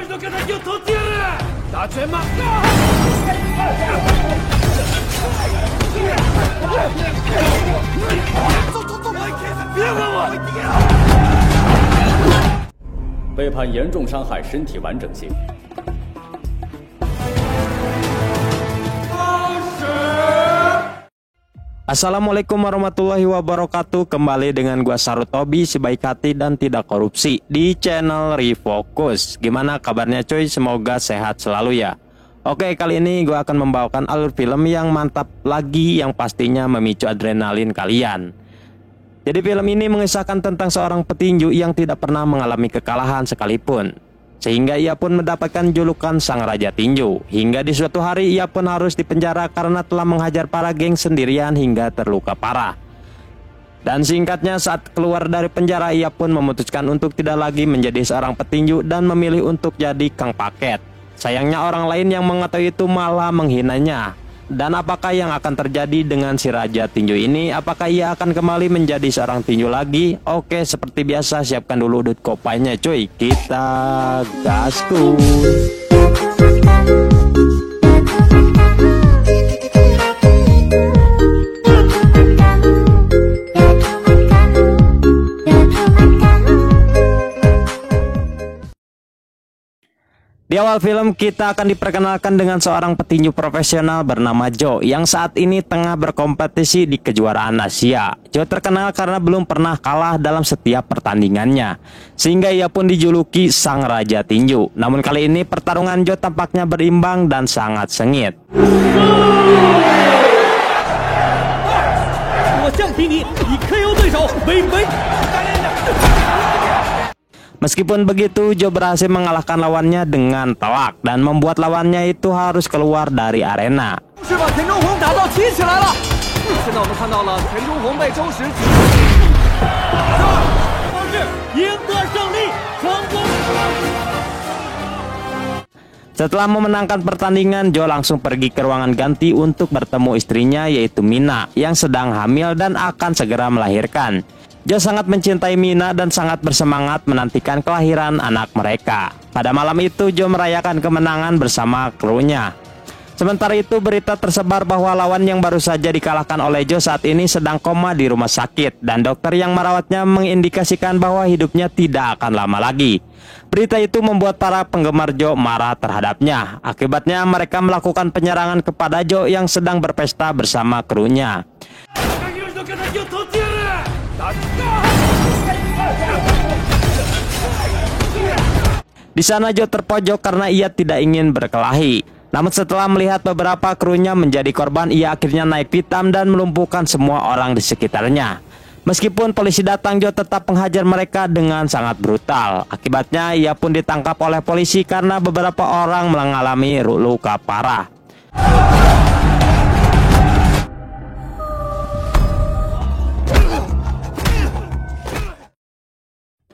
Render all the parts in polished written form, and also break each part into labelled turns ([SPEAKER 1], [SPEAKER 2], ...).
[SPEAKER 1] 就跟他硬头劲儿，打拳吗？走，别管我！
[SPEAKER 2] 被判严重伤害身体完整性。
[SPEAKER 3] Assalamualaikum warahmatullahi wabarakatuh. Kembali dengan gua Sarutobi, si baik hati dan tidak korupsi di channel Refocus. Gimana kabarnya cuy? Semoga sehat selalu ya. Oke, kali ini gua akan membawakan alur film yang mantap lagi, yang pastinya memicu adrenalin kalian. Jadi film ini mengisahkan tentang seorang petinju yang tidak pernah mengalami kekalahan sekalipun, sehingga ia pun mendapatkan julukan Sang Raja Tinju. Hingga di suatu hari ia pun harus dipenjara karena telah menghajar para geng sendirian hingga terluka parah. Dan singkatnya, saat keluar dari penjara ia pun memutuskan untuk tidak lagi menjadi seorang petinju dan memilih untuk jadi kang paket. Sayangnya orang lain yang mengetahui itu malah menghinanya. Dan apakah yang akan terjadi dengan si Raja Tinju ini? Apakah ia akan kembali menjadi seorang tinju lagi? Oke, seperti biasa siapkan dulu dut kopainya cuy. Kita gaskuy. Di awal film kita akan diperkenalkan dengan seorang petinju profesional bernama Joe yang saat ini tengah berkompetisi di kejuaraan Asia. Joe terkenal karena belum pernah kalah dalam setiap pertandingannya, sehingga ia pun dijuluki Sang Raja Tinju. Namun kali ini pertarungan Joe tampaknya berimbang dan sangat sengit. Meskipun begitu, Joe berhasil mengalahkan lawannya dengan telak dan membuat lawannya itu harus keluar dari arena. Setelah memenangkan pertandingan, Joe langsung pergi ke ruangan ganti untuk bertemu istrinya, yaitu Mina, yang sedang hamil dan akan segera melahirkan. Joe sangat mencintai Mina dan sangat bersemangat menantikan kelahiran anak mereka. Pada malam itu, Joe merayakan kemenangan bersama krunya. Sementara itu, berita tersebar bahwa lawan yang baru saja dikalahkan oleh Joe saat ini sedang koma di rumah sakit, dan dokter yang merawatnya mengindikasikan bahwa hidupnya tidak akan lama lagi. Berita itu membuat para penggemar Joe marah terhadapnya. Akibatnya mereka melakukan penyerangan kepada Joe yang sedang berpesta bersama krunya. Di sana Joe terpojok karena ia tidak ingin berkelahi. Namun setelah melihat beberapa krunya menjadi korban, ia akhirnya naik pitam dan melumpuhkan semua orang di sekitarnya. Meskipun polisi datang, Joe tetap menghajar mereka dengan sangat brutal. Akibatnya ia pun ditangkap oleh polisi karena beberapa orang mengalami luka parah.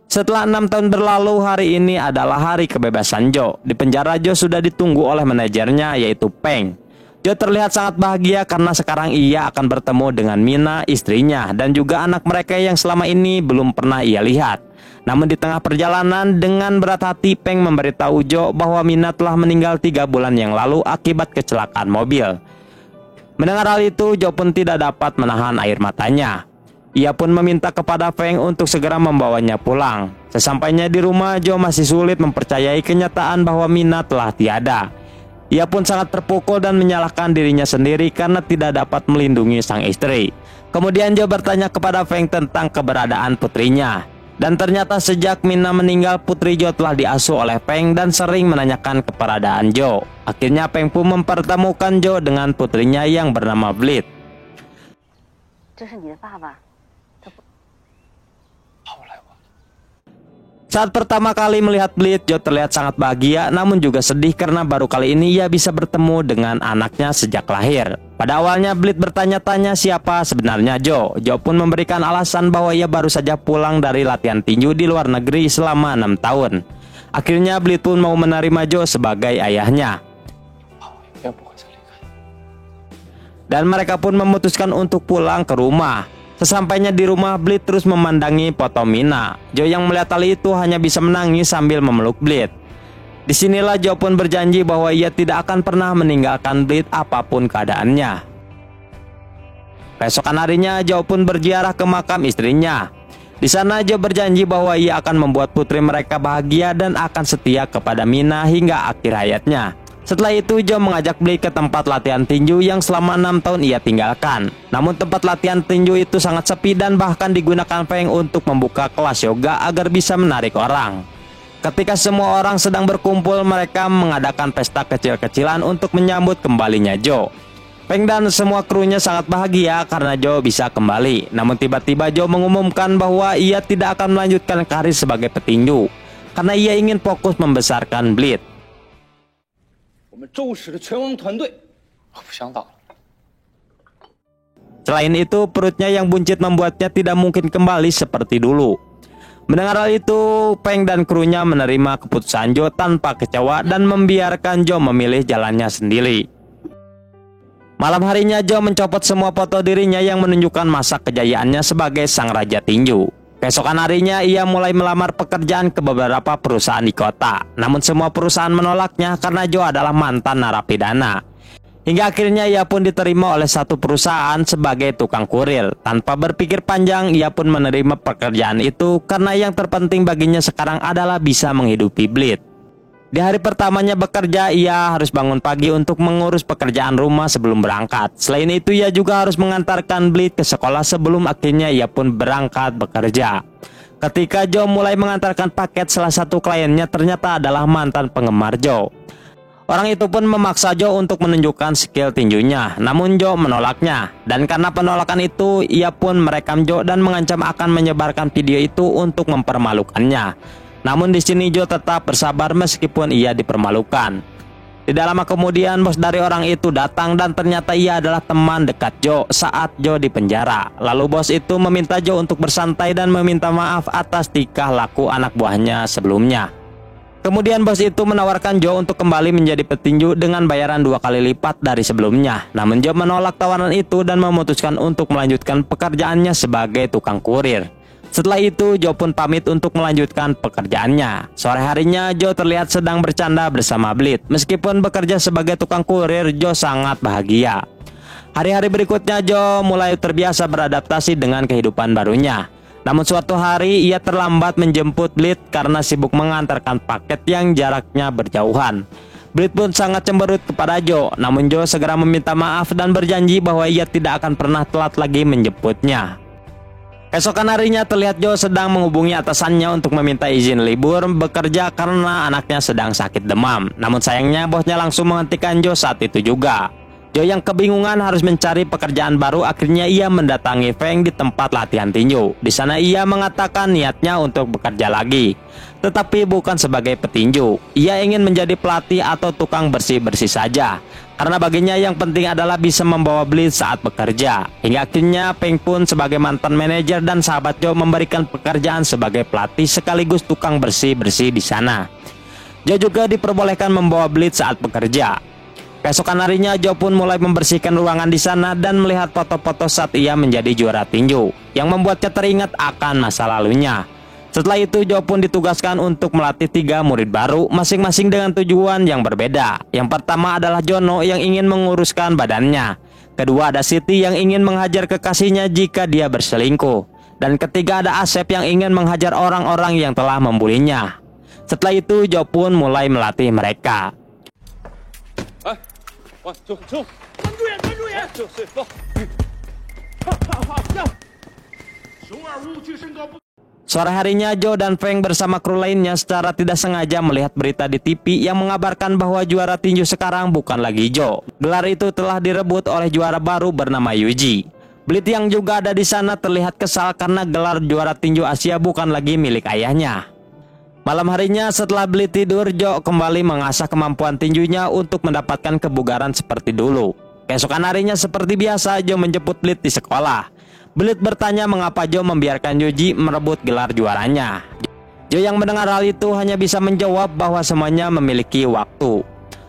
[SPEAKER 3] Setelah 6 tahun berlalu, hari ini adalah hari kebebasan Joe. Di penjara, Joe sudah ditunggu oleh manajernya, yaitu Peng. Joe terlihat sangat bahagia karena sekarang ia akan bertemu dengan Mina, istrinya, dan juga anak mereka yang selama ini belum pernah ia lihat. Namun di tengah perjalanan, dengan berat hati Peng memberitahu Joe bahwa Mina telah meninggal 3 bulan yang lalu akibat kecelakaan mobil. Mendengar hal itu, Joe pun tidak dapat menahan air matanya. Ia pun meminta kepada Feng untuk segera membawanya pulang. Sesampainya di rumah, Joe masih sulit mempercayai kenyataan bahwa Mina telah tiada. Ia pun sangat terpukul dan menyalahkan dirinya sendiri karena tidak dapat melindungi sang istri. Kemudian Joe bertanya kepada Feng tentang keberadaan putrinya. Dan ternyata sejak Mina meninggal, putri Joe telah diasuh oleh Feng dan sering menanyakan keberadaan Joe. Akhirnya Feng pun mempertemukan Joe dengan putrinya yang bernama Bleed. Saat pertama kali melihat Bleed, Joe terlihat sangat bahagia, namun juga sedih karena baru kali ini ia bisa bertemu dengan anaknya sejak lahir. Pada awalnya Bleed bertanya-tanya siapa sebenarnya Joe. Joe pun memberikan alasan bahwa ia baru saja pulang dari latihan tinju di luar negeri selama 6 tahun. Akhirnya Bleed pun mau menerima Joe sebagai ayahnya. Dan mereka pun memutuskan untuk pulang ke rumah. Sesampainya di rumah, Bleed terus memandangi foto Mina. Joe yang melihat hal itu hanya bisa menangis sambil memeluk Bleed. Disinilah Jo pun berjanji bahwa ia tidak akan pernah meninggalkan Blitz apapun keadaannya. Keesokan harinya Jo pun berziarah ke makam istrinya. Di sana Jo berjanji bahwa ia akan membuat putri mereka bahagia dan akan setia kepada Mina hingga akhir hayatnya. Setelah itu Jo mengajak Blitz ke tempat latihan tinju yang selama 6 tahun ia tinggalkan. Namun tempat latihan tinju itu sangat sepi dan bahkan digunakan Feng untuk membuka kelas yoga agar bisa menarik orang. Ketika semua orang sedang berkumpul, mereka mengadakan pesta kecil-kecilan untuk menyambut kembalinya Jo. Feng dan semua krunya sangat bahagia karena Jo bisa kembali. Namun tiba-tiba Jo mengumumkan bahwa ia tidak akan melanjutkan karir sebagai petinju karena ia ingin fokus membesarkan Blitz. Selain itu, perutnya yang buncit membuatnya tidak mungkin kembali seperti dulu. Mendengar hal itu, Feng dan krunya menerima keputusan Jo tanpa kecewa dan membiarkan Jo memilih jalannya sendiri. Malam harinya Jo mencopot semua foto dirinya yang menunjukkan masa kejayaannya sebagai sang raja tinju. Keesokan harinya ia mulai melamar pekerjaan ke beberapa perusahaan di kota. Namun semua perusahaan menolaknya karena Jo adalah mantan narapidana. Hingga akhirnya ia pun diterima oleh satu perusahaan sebagai tukang kurir. Tanpa berpikir panjang, ia pun menerima pekerjaan itu karena yang terpenting baginya sekarang adalah bisa menghidupi Blitz. Di hari pertamanya bekerja, ia harus bangun pagi untuk mengurus pekerjaan rumah sebelum berangkat. Selain itu, ia juga harus mengantarkan Blitz ke sekolah sebelum akhirnya ia pun berangkat bekerja. Ketika Jo mulai mengantarkan paket, salah satu kliennya ternyata adalah mantan penggemar Jo. Orang itu pun memaksa Jo untuk menunjukkan skill tinjunya, namun Jo menolaknya. Dan karena penolakan itu, ia pun merekam Jo dan mengancam akan menyebarkan video itu untuk mempermalukannya. Namun di sini Jo tetap bersabar meskipun ia dipermalukan. Tidak lama kemudian bos dari orang itu datang dan ternyata ia adalah teman dekat Jo saat Jo di penjara. Lalu bos itu meminta Jo untuk bersantai dan meminta maaf atas tingkah laku anak buahnya sebelumnya. Kemudian bos itu menawarkan Jo untuk kembali menjadi petinju dengan bayaran 2 kali lipat dari sebelumnya. Namun Jo menolak tawaran itu dan memutuskan untuk melanjutkan pekerjaannya sebagai tukang kurir. Setelah itu Jo pun pamit untuk melanjutkan pekerjaannya. Sore harinya Jo terlihat sedang bercanda bersama Blitz. Meskipun bekerja sebagai tukang kurir, Jo sangat bahagia. Hari-hari berikutnya Jo mulai terbiasa beradaptasi dengan kehidupan barunya. Namun suatu hari ia terlambat menjemput Blitz karena sibuk mengantarkan paket yang jaraknya berjauhan. Blitz pun sangat cemberut kepada Jo. Namun Jo segera meminta maaf dan berjanji bahwa ia tidak akan pernah telat lagi menjemputnya. Keesokan harinya terlihat Jo sedang menghubungi atasannya untuk meminta izin libur bekerja karena anaknya sedang sakit demam. Namun sayangnya bosnya langsung menghentikan Jo saat itu juga. Jo yang kebingungan harus mencari pekerjaan baru, akhirnya ia mendatangi Feng di tempat latihan tinju. Di sana ia mengatakan niatnya untuk bekerja lagi, tetapi bukan sebagai petinju. Ia ingin menjadi pelatih atau tukang bersih-bersih saja. Karena baginya yang penting adalah bisa membawa Blitz saat bekerja. Hingga akhirnya Feng pun sebagai mantan manajer dan sahabat Jo memberikan pekerjaan sebagai pelatih sekaligus tukang bersih-bersih di sana. Jo juga diperbolehkan membawa Blitz saat bekerja. Keesokan harinya Jo pun mulai membersihkan ruangan di sana dan melihat foto-foto saat ia menjadi juara tinju, yang membuatnya teringat akan masa lalunya. Setelah itu Jo pun ditugaskan untuk melatih 3 murid baru, masing-masing dengan tujuan yang berbeda. Yang pertama adalah Jono yang ingin menguruskan badannya. Kedua ada Siti yang ingin menghajar kekasihnya jika dia berselingkuh. Dan ketiga ada Asep yang ingin menghajar orang-orang yang telah membulinya. Setelah itu Jo pun mulai melatih mereka. Sore harinya Jo dan Feng bersama kru lainnya secara tidak sengaja melihat berita di TV yang mengabarkan bahwa juara tinju sekarang bukan lagi Jo. Gelar itu telah direbut oleh juara baru bernama Yuji. Blitz yang juga ada di sana terlihat kesal karena gelar juara tinju Asia bukan lagi milik ayahnya. Malam harinya setelah Blitz tidur, Jo kembali mengasah kemampuan tinjunya untuk mendapatkan kebugaran seperti dulu. Keesokan harinya seperti biasa Jo menjemput Blitz di sekolah. Blitz bertanya mengapa Jo membiarkan Yuji merebut gelar juaranya. Jo yang mendengar hal itu hanya bisa menjawab bahwa semuanya memiliki waktu.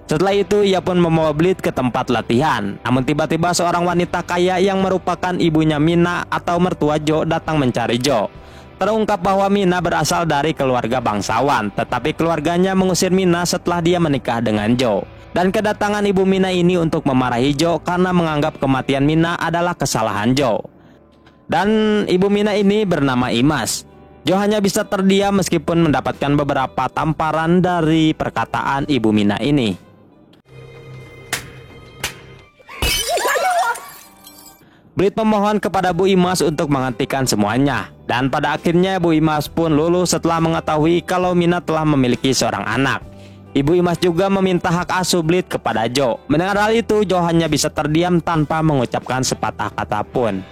[SPEAKER 3] Setelah itu ia pun membawa Blitz ke tempat latihan. Namun tiba-tiba seorang wanita kaya yang merupakan ibunya Mina atau mertua Jo datang mencari Jo. Terungkap bahwa Mina berasal dari keluarga bangsawan, tetapi keluarganya mengusir Mina setelah dia menikah dengan Joe. Dan kedatangan ibu Mina ini untuk memarahi Joe karena menganggap kematian Mina adalah kesalahan Joe. Dan ibu Mina ini bernama Imas. Joe hanya bisa terdiam meskipun mendapatkan beberapa tamparan dari perkataan ibu Mina ini. Blit memohon kepada Bu Imas untuk menghentikan semuanya. Dan pada akhirnya Bu Imas pun lulus setelah mengetahui kalau Mina telah memiliki seorang anak. Ibu Imas juga meminta hak asuh Blit kepada Joe. Mendengar hal itu, Joe hanya bisa terdiam tanpa mengucapkan sepatah kata pun.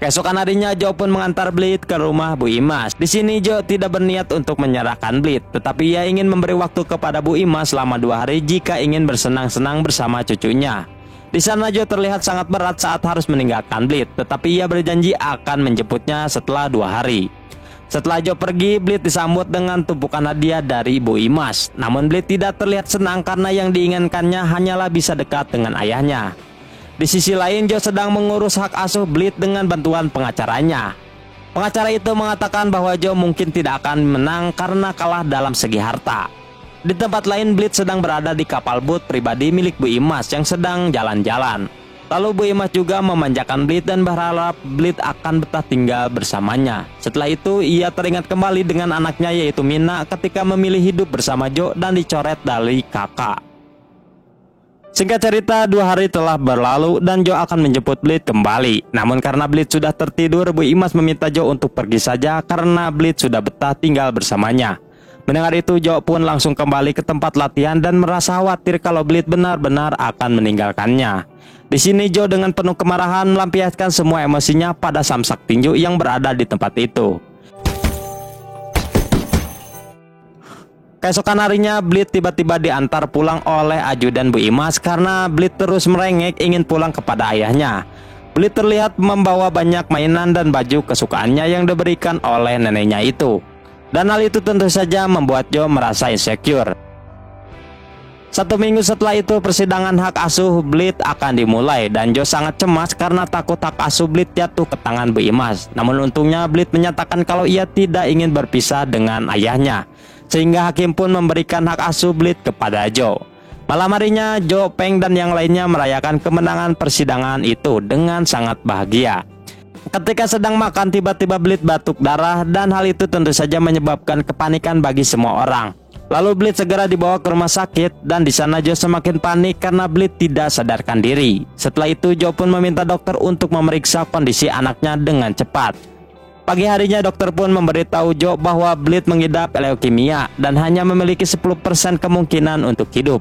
[SPEAKER 3] Keesokan harinya, Joe pun mengantar Blit ke rumah Bu Imas. Di sini Joe tidak berniat untuk menyerahkan Blit, tetapi ia ingin memberi waktu kepada Bu Imas selama 2 hari jika ingin bersenang-senang bersama cucunya. Di sana Joe terlihat sangat berat saat harus meninggalkan Blit, tetapi ia berjanji akan menjemputnya setelah 2 hari. Setelah Joe pergi, Blit disambut dengan tumpukan hadiah dari Ibu Imas. Namun Blit tidak terlihat senang karena yang diinginkannya hanyalah bisa dekat dengan ayahnya. Di sisi lain, Joe sedang mengurus hak asuh Blit dengan bantuan pengacaranya. Pengacara itu mengatakan bahwa Joe mungkin tidak akan menang karena kalah dalam segi harta. Di tempat lain, Blit sedang berada di kapal boot pribadi milik Bu Imas yang sedang jalan-jalan. Lalu Bu Imas juga memanjakan Blit dan berharap Blit akan betah tinggal bersamanya. Setelah itu, ia teringat kembali dengan anaknya yaitu Mina ketika memilih hidup bersama Joe dan dicoret dari kakak. Singkat cerita, 2 hari telah berlalu dan Joe akan menjemput Blit kembali. Namun karena Blit sudah tertidur, Bu Imas meminta Joe untuk pergi saja karena Blit sudah betah tinggal bersamanya. Mendengar itu, Joe pun langsung kembali ke tempat latihan dan merasa khawatir kalau Blit benar-benar akan meninggalkannya. Di sini Joe dengan penuh kemarahan melampiaskan semua emosinya pada samsak tinju yang berada di tempat itu. Keesokan harinya, Blit tiba-tiba diantar pulang oleh ajudan Bu Imas karena Blit terus merengek ingin pulang kepada ayahnya. Blit terlihat membawa banyak mainan dan baju kesukaannya yang diberikan oleh neneknya itu. Dan hal itu tentu saja membuat Joe merasa insecure. 1 minggu setelah itu, persidangan hak asuh Blit akan dimulai dan Joe sangat cemas karena takut hak asuh Blit jatuh ke tangan Bu Imas. Namun untungnya Blit menyatakan kalau ia tidak ingin berpisah dengan ayahnya, sehingga hakim pun memberikan hak asuh Blit kepada Joe. Malam harinya, Joe, Peng, dan yang lainnya merayakan kemenangan persidangan itu dengan sangat bahagia. Ketika sedang makan, tiba-tiba Blit batuk darah dan hal itu tentu saja menyebabkan kepanikan bagi semua orang. Lalu Blit segera dibawa ke rumah sakit dan di sana Joe semakin panik karena Blit tidak sadarkan diri. Setelah itu Joe pun meminta dokter untuk memeriksa kondisi anaknya dengan cepat. Pagi harinya dokter pun memberitahu Joe bahwa Blit mengidap leukemia dan hanya memiliki 10% kemungkinan untuk hidup.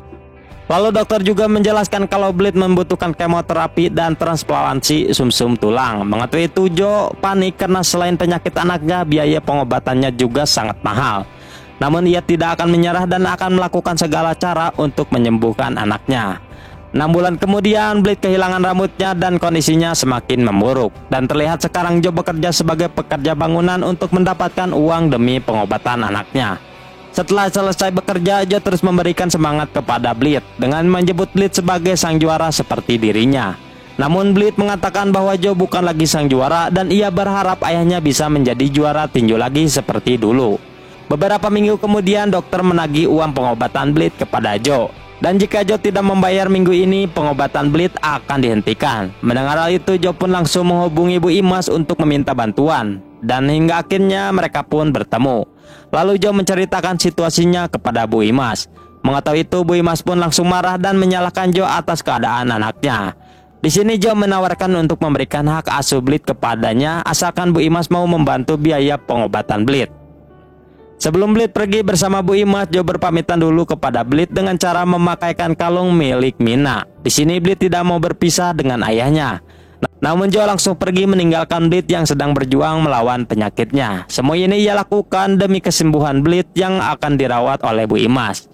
[SPEAKER 3] Lalu dokter juga menjelaskan kalau Blit membutuhkan kemoterapi dan transplantasi sumsum tulang. Mengetahui itu Joe panik karena selain penyakit anaknya, biaya pengobatannya juga sangat mahal. Namun ia tidak akan menyerah dan akan melakukan segala cara untuk menyembuhkan anaknya. 6 bulan kemudian, Blit kehilangan rambutnya dan kondisinya semakin memburuk. Dan terlihat sekarang Joe bekerja sebagai pekerja bangunan untuk mendapatkan uang demi pengobatan anaknya. Setelah selesai bekerja, Joe terus memberikan semangat kepada Blit dengan menyebut Blit sebagai sang juara seperti dirinya. Namun Blit mengatakan bahwa Joe bukan lagi sang juara dan ia berharap ayahnya bisa menjadi juara tinju lagi seperti dulu. Beberapa minggu kemudian, dokter menagih uang pengobatan Blit kepada Joe. Dan jika Joe tidak membayar minggu ini, pengobatan Blit akan dihentikan. Mendengar hal itu, Joe pun langsung menghubungi Bu Imas untuk meminta bantuan. Dan hingga akhirnya mereka pun bertemu. Lalu Joe menceritakan situasinya kepada Bu Imas. Mengetahui itu, Bu Imas pun langsung marah dan menyalahkan Joe atas keadaan anaknya. Di sini Joe menawarkan untuk memberikan hak asuh Blit kepadanya asalkan Bu Imas mau membantu biaya pengobatan Blit. Sebelum Blit pergi bersama Bu Imas, Joe berpamitan dulu kepada Blit dengan cara memakaikan kalung milik Mina. Di sini Blit tidak mau berpisah dengan ayahnya. Namun Joe langsung pergi meninggalkan Blit yang sedang berjuang melawan penyakitnya. Semua ini ia lakukan demi kesembuhan Blit yang akan dirawat oleh Bu Imas.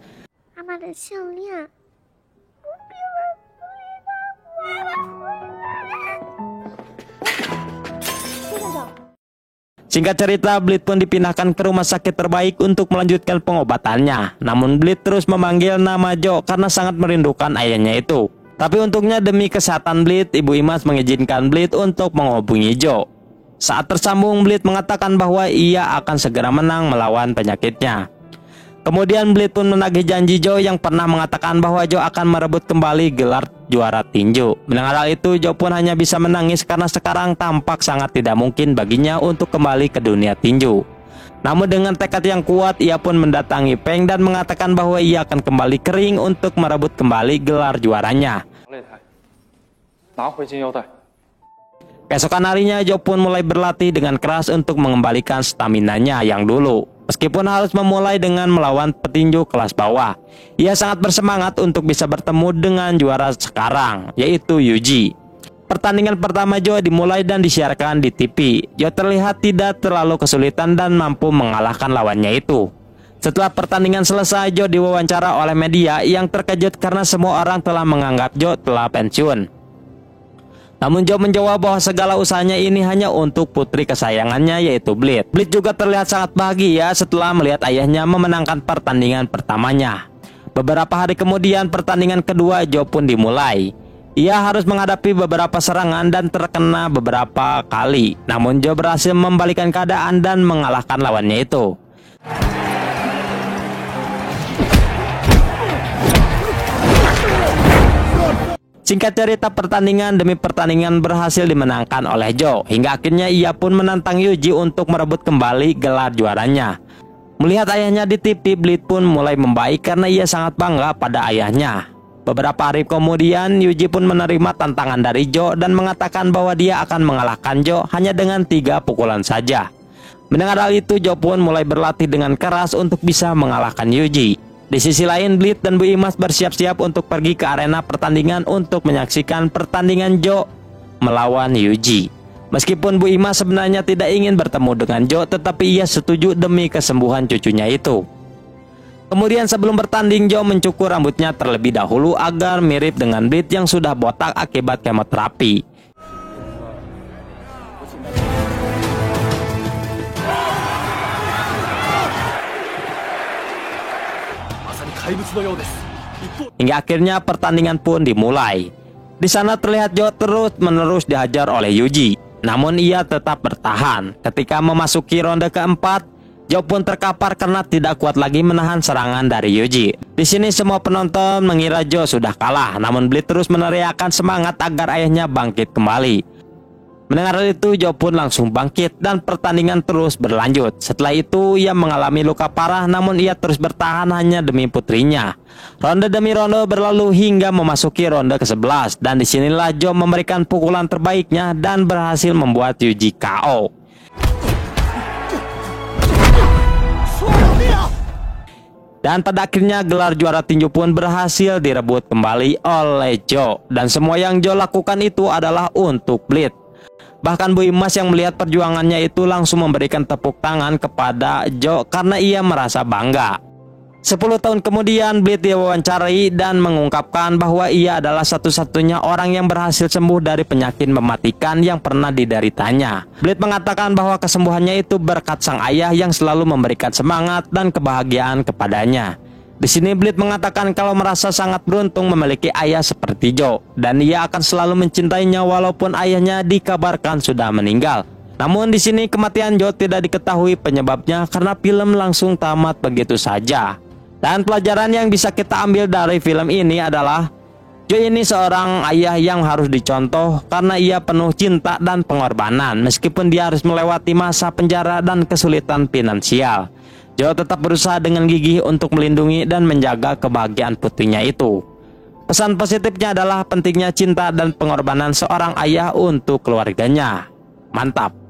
[SPEAKER 3] Singkat cerita, Blit pun dipindahkan ke rumah sakit terbaik untuk melanjutkan pengobatannya. Namun Blit terus memanggil nama Joe karena sangat merindukan ayahnya itu. Tapi untungnya demi kesehatan Blit, Ibu Imas mengizinkan Blit untuk menghubungi Joe. Saat tersambung, Bleed mengatakan bahwa ia akan segera menang melawan penyakitnya. Kemudian Bleed pun menagih janji Joe yang pernah mengatakan bahwa Joe akan merebut kembali gelar juara tinju. Mendengar hal itu, Joe pun hanya bisa menangis karena sekarang tampak sangat tidak mungkin baginya untuk kembali ke dunia tinju. Namun dengan tekad yang kuat, ia pun mendatangi Peng dan mengatakan bahwa ia akan kembali ke ring untuk merebut kembali gelar juaranya. Keesokan harinya, Joe pun mulai berlatih dengan keras untuk mengembalikan staminanya yang dulu. Meskipun harus memulai dengan melawan petinju kelas bawah, ia sangat bersemangat untuk bisa bertemu dengan juara sekarang, yaitu Yuji. Pertandingan pertama Joe dimulai dan disiarkan di TV. Joe terlihat tidak terlalu kesulitan dan mampu mengalahkan lawannya itu. Setelah pertandingan selesai, Joe diwawancara oleh media yang terkejut karena semua orang telah menganggap Joe telah pensiun. Namun Joe menjawab bahwa segala usahanya ini hanya untuk putri kesayangannya, yaitu Bleed. Bleed juga terlihat sangat bahagia setelah melihat ayahnya memenangkan pertandingan pertamanya. Beberapa hari kemudian pertandingan kedua Joe pun dimulai. Ia harus menghadapi beberapa serangan dan terkena beberapa kali. Namun Joe berhasil membalikkan keadaan dan mengalahkan lawannya itu. Singkat cerita, pertandingan demi pertandingan berhasil dimenangkan oleh Joe. Hingga akhirnya ia pun menantang Yuji untuk merebut kembali gelar juaranya. Melihat ayahnya di TV, Bleed pun mulai membaik karena ia sangat bangga pada ayahnya. Beberapa hari kemudian, Yuji pun menerima tantangan dari Joe dan mengatakan bahwa dia akan mengalahkan Joe hanya dengan 3 pukulan saja. Mendengar hal itu, Joe pun mulai berlatih dengan keras untuk bisa mengalahkan Yuji. Di sisi lain, Bleed dan Bu Imas bersiap-siap untuk pergi ke arena pertandingan untuk menyaksikan pertandingan Joe melawan Yuji. Meskipun Bu Imas sebenarnya tidak ingin bertemu dengan Joe, tetapi ia setuju demi kesembuhan cucunya itu. Kemudian sebelum bertanding, Joe mencukur rambutnya terlebih dahulu agar mirip dengan Bleed yang sudah botak akibat kemoterapi. Hingga akhirnya pertandingan pun dimulai. Di sana terlihat Joe terus-menerus dihajar oleh Yuji. Namun ia tetap bertahan. Ketika memasuki ronde keempat, Joe pun terkapar karena tidak kuat lagi menahan serangan dari Yuji. Di sini semua penonton mengira Joe sudah kalah. Namun Bleed terus meneriakkan semangat agar ayahnya bangkit kembali. Mendengar itu, Joe pun langsung bangkit dan pertandingan terus berlanjut. Setelah itu, ia mengalami luka parah, namun ia terus bertahan hanya demi putrinya. Ronde demi ronde berlalu hingga memasuki ronde ke-11, dan disinilah Joe memberikan pukulan terbaiknya dan berhasil membuat Yuji KO. Dan pada akhirnya gelar juara tinju pun berhasil direbut kembali oleh Joe. Dan semua yang Joe lakukan itu adalah untuk Bleed. Bahkan Bu Imas yang melihat perjuangannya itu langsung memberikan tepuk tangan kepada Joe karena ia merasa bangga. 10 tahun kemudian, Bleed diwawancarai dan mengungkapkan bahwa ia adalah satu-satunya orang yang berhasil sembuh dari penyakit mematikan yang pernah dideritanya. Bleed mengatakan bahwa kesembuhannya itu berkat sang ayah yang selalu memberikan semangat dan kebahagiaan kepadanya. Di sini Bleed mengatakan kalau merasa sangat beruntung memiliki ayah seperti Joe, dan ia akan selalu mencintainya walaupun ayahnya dikabarkan sudah meninggal. Namun di sini kematian Joe tidak diketahui penyebabnya karena film langsung tamat begitu saja. Dan pelajaran yang bisa kita ambil dari film ini adalah Joe ini seorang ayah yang harus dicontoh karena ia penuh cinta dan pengorbanan meskipun dia harus melewati masa penjara dan kesulitan finansial. Joe tetap berusaha dengan gigih untuk melindungi dan menjaga kebahagiaan putrinya itu. Pesan positifnya adalah pentingnya cinta dan pengorbanan seorang ayah untuk keluarganya. Mantap.